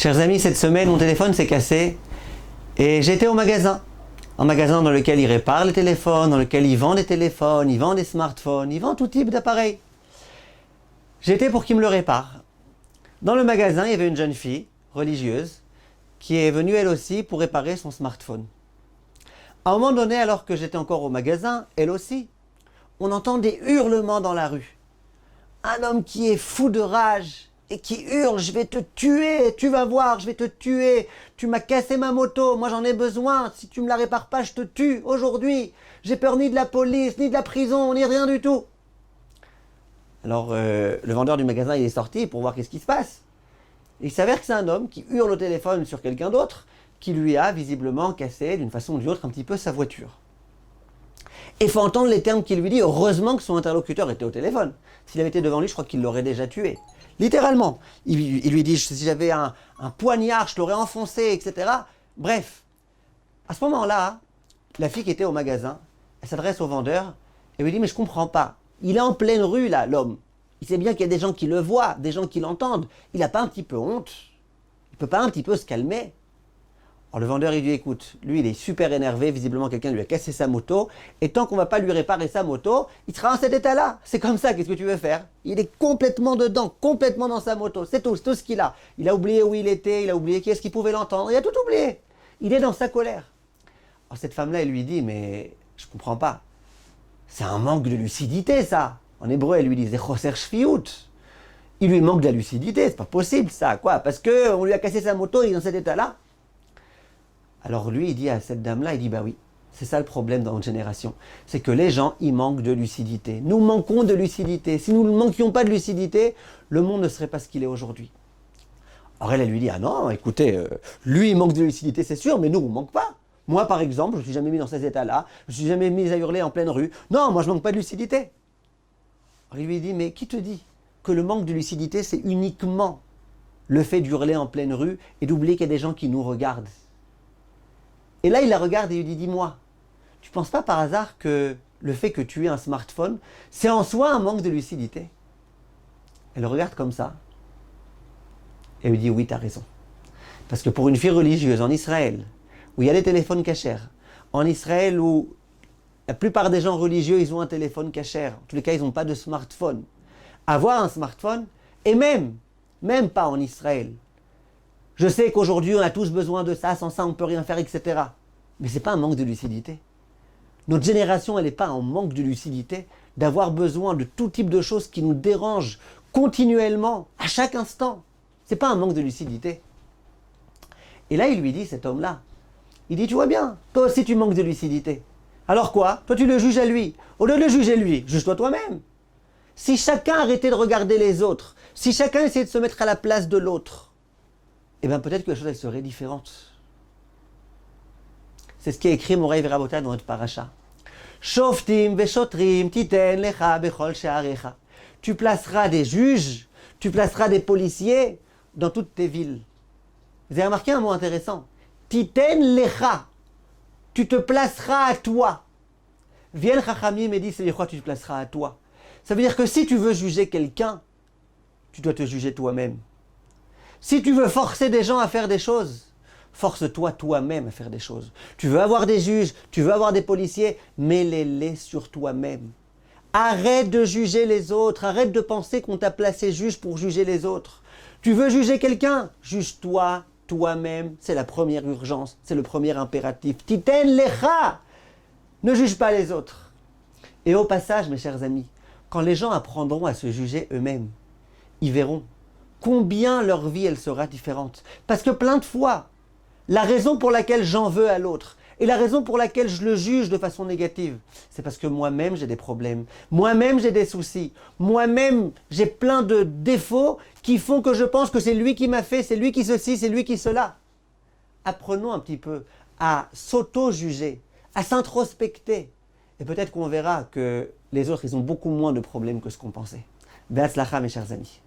Chers amis, cette semaine, mon téléphone s'est cassé et j'étais au magasin. Un magasin dans lequel ils réparent les téléphones, dans lequel ils vendent des téléphones, ils vendent des smartphones, ils vendent tout type d'appareils. J'étais pour qu'ils me le réparent. Dans le magasin, il y avait une jeune fille religieuse qui est venue elle aussi pour réparer son smartphone. À un moment donné, alors que j'étais encore au magasin, elle aussi, on entend des hurlements dans la rue. Un homme qui est fou de rage et qui hurle « Je vais te tuer, tu vas voir, je vais te tuer, tu m'as cassé ma moto, moi j'en ai besoin, si tu me la répares pas, je te tue aujourd'hui, j'ai peur ni de la police, ni de la prison, ni rien du tout !» Alors le vendeur du magasin il est sorti pour voir qu'est-ce qui se passe. Et il s'avère que c'est un homme qui hurle au téléphone sur quelqu'un d'autre qui lui a visiblement cassé d'une façon ou d'une autre un petit peu sa voiture. Et il faut entendre les termes qu'il lui dit. Heureusement que son interlocuteur était au téléphone. S'il avait été devant lui, je crois qu'il l'aurait déjà tué. Littéralement. Il lui dit, si j'avais un poignard, je l'aurais enfoncé, etc. Bref. À ce moment-là, la fille qui était au magasin, elle s'adresse au vendeur et lui dit, mais je comprends pas. Il est en pleine rue, là, l'homme. Il sait bien qu'il y a des gens qui le voient, des gens qui l'entendent. Il n'a pas un petit peu honte? Il ne peut pas un petit peu se calmer? Alors le vendeur, il dit, écoute, lui, il est super énervé, visiblement quelqu'un lui a cassé sa moto, et tant qu'on ne va pas lui réparer sa moto, il sera dans cet état-là. C'est comme ça, qu'est-ce que tu veux faire? Il est complètement dedans, complètement dans sa moto, c'est tout ce qu'il a. Il a oublié où il était, il a oublié qui est-ce qu'il pouvait l'entendre, il a tout oublié. Il est dans sa colère. Alors cette femme-là, elle lui dit, mais je ne comprends pas. C'est un manque de lucidité, ça. En hébreu, elle lui dit, Zechoser shfiyut. Il lui manque de la lucidité, c'est pas possible, ça. Quoi? Parce qu'on lui a cassé sa moto, il est dans cet état-là. Alors lui, il dit à cette dame-là, il dit, bah oui, c'est ça le problème dans notre génération. C'est que les gens, ils manquent de lucidité. Nous manquons de lucidité. Si nous ne manquions pas de lucidité, le monde ne serait pas ce qu'il est aujourd'hui. Alors elle lui dit, ah non, écoutez, lui, il manque de lucidité, c'est sûr, mais nous, on ne manque pas. Moi, par exemple, je ne suis jamais mis dans ces états-là, je ne suis jamais mis à hurler en pleine rue. Non, moi, je ne manque pas de lucidité. Alors il lui dit, mais qui te dit que le manque de lucidité, c'est uniquement le fait d'hurler en pleine rue et d'oublier qu'il y a des gens qui nous regardent? Et là, il la regarde et lui dit, dis-moi, tu ne penses pas par hasard que le fait que tu aies un smartphone, c'est en soi un manque de lucidité? Elle le regarde comme ça. Et lui dit, oui, tu as raison. Parce que pour une fille religieuse en Israël, où il y a des téléphones cachers, en Israël où la plupart des gens religieux, ils ont un téléphone cacher, en tous les cas, ils n'ont pas de smartphone. Avoir un smartphone, et même pas en Israël. Je sais qu'aujourd'hui, on a tous besoin de ça, sans ça, on ne peut rien faire, etc. Mais ce n'est pas un manque de lucidité. Notre génération, elle n'est pas en manque de lucidité, d'avoir besoin de tout type de choses qui nous dérangent continuellement, à chaque instant. Ce n'est pas un manque de lucidité. Et là, il lui dit, cet homme-là, il dit, tu vois bien, toi aussi tu manques de lucidité. Alors quoi? Toi tu le juges à lui. Au lieu de le juger lui, juge-toi toi-même. Si chacun arrêtait de regarder les autres, si chacun essayait de se mettre à la place de l'autre, eh bien peut-être que la chose elle serait différente. C'est ce qui est écrit Moraï Verabota dans notre paracha. Shoftim veshotrim titen lecha bechol she'arecha. Tu placeras des juges, tu placeras des policiers dans toutes tes villes. Vous avez remarqué un mot intéressant? Titen lecha. Tu te placeras à toi. Viens Chachamim et dit, c'est quoi tu te placeras à toi? Ça veut dire que si tu veux juger quelqu'un, tu dois te juger toi-même. Si tu veux forcer des gens à faire des choses, force-toi toi-même à faire des choses. Tu veux avoir des juges, tu veux avoir des policiers, mets-les sur toi-même. Arrête de juger les autres, arrête de penser qu'on t'a placé juge pour juger les autres. Tu veux juger quelqu'un, juge-toi toi-même, c'est la première urgence, c'est le premier impératif. Titen lecha, ne juge pas les autres. Et au passage, mes chers amis, quand les gens apprendront à se juger eux-mêmes, ils verront combien leur vie elle sera différente. Parce que plein de fois, la raison pour laquelle j'en veux à l'autre et la raison pour laquelle je le juge de façon négative, c'est parce que moi-même j'ai des problèmes, moi-même j'ai des soucis, moi-même j'ai plein de défauts qui font que je pense que c'est lui qui m'a fait, c'est lui qui ceci, c'est lui qui cela. Apprenons un petit peu à s'auto-juger, à s'introspecter. Et peut-être qu'on verra que les autres, ils ont beaucoup moins de problèmes que ce qu'on pensait. Be'atzlacha, mes chers amis.